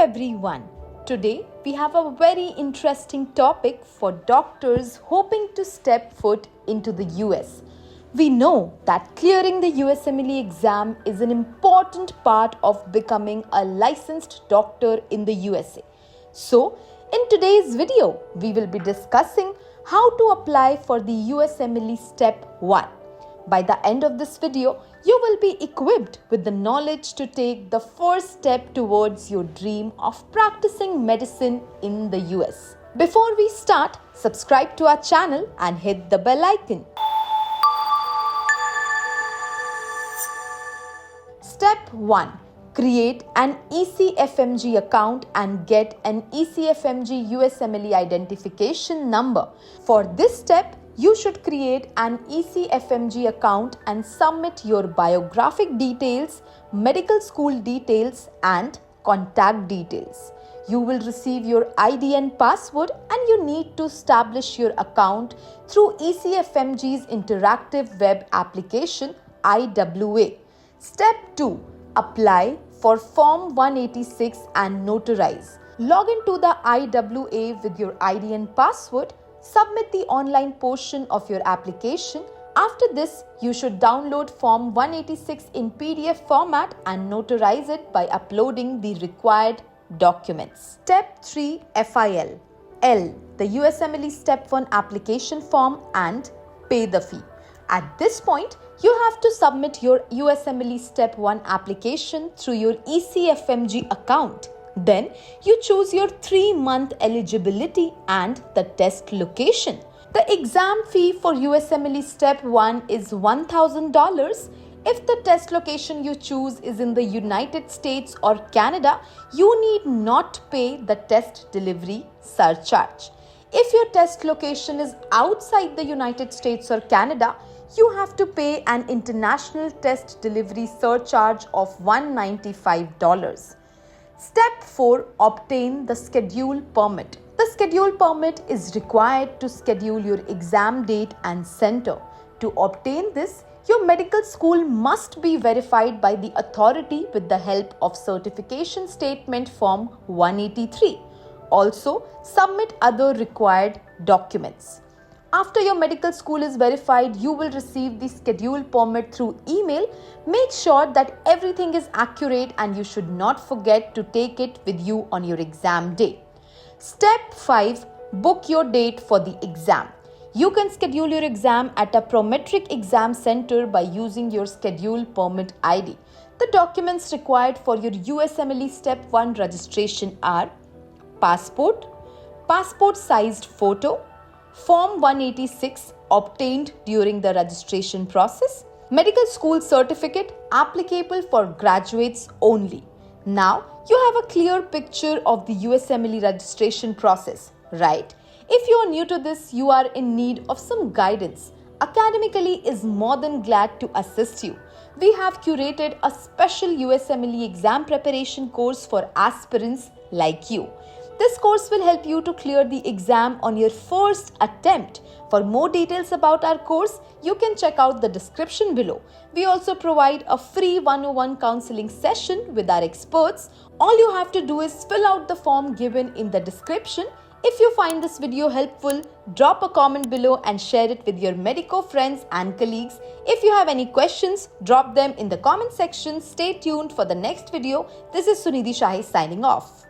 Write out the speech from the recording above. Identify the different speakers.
Speaker 1: everyone. Today we have a very interesting topic for doctors hoping to step foot into the US. We know that clearing the USMLE exam is an important part of becoming a licensed doctor in the USA. So, in today's video, we will be discussing how to apply for the USMLE Step 1. By the end of this video, you will be equipped with the knowledge to take the first step towards your dream of practicing medicine in the US. Before we start, subscribe to our channel and hit the bell icon. Step 1. Create an ECFMG account and get an ECFMG USMLE Identification Number. For this step, you should create an ECFMG account and submit your biographic details, medical school details, and contact details. You will receive your ID and password, and you need to establish your account through ECFMG's interactive web application IWA. Step 2. Apply for Form 186 and notarize. Log into the IWA with your ID and password. Submit the online portion of your application. After this, you should download Form 186 in PDF format and notarize it by uploading the required documents. Step 3. FIL. L. The USMLE Step 1 application form and pay the fee. At this point, you have to submit your USMLE Step 1 application through your ECFMG account. Then you choose your 3-month eligibility and the test location. The exam fee for USMLE Step 1 is $1,000. If the test location you choose is in the United States or Canada, you need not pay the test delivery surcharge. If your test location is outside the United States or Canada, you have to pay an international test delivery surcharge of $195. Step 4. Obtain the schedule permit. The schedule permit is required to schedule your exam date and center. To obtain this, your medical school must be verified by the authority with the help of Certification Statement Form 183. Also, submit other required documents. After your medical school is verified, you will receive the schedule permit through email. Make sure that everything is accurate and you should not forget to take it with you on your exam day. Step 5. Book your date for the exam. You can schedule your exam at a Prometric exam center by using your schedule permit ID. The documents required for your USMLE Step 1 registration are passport, passport-sized photo, Form 186 obtained during the registration process, medical school certificate applicable for graduates only. Now you have a clear picture of the USMLE registration process, right? If you are new to this, you are in need of some guidance. Academically is more than glad to assist you. We have curated a special USMLE exam preparation course for aspirants like you. This course will help you to clear the exam on your first attempt. For more details about our course, you can check out the description below. We also provide a free 101 counseling session with our experts. All you have to do is fill out the form given in the description. If you find this video helpful, drop a comment below and share it with your medico friends and colleagues. If you have any questions, drop them in the comment section. Stay tuned for the next video. This is Sunidhi Shahi signing off.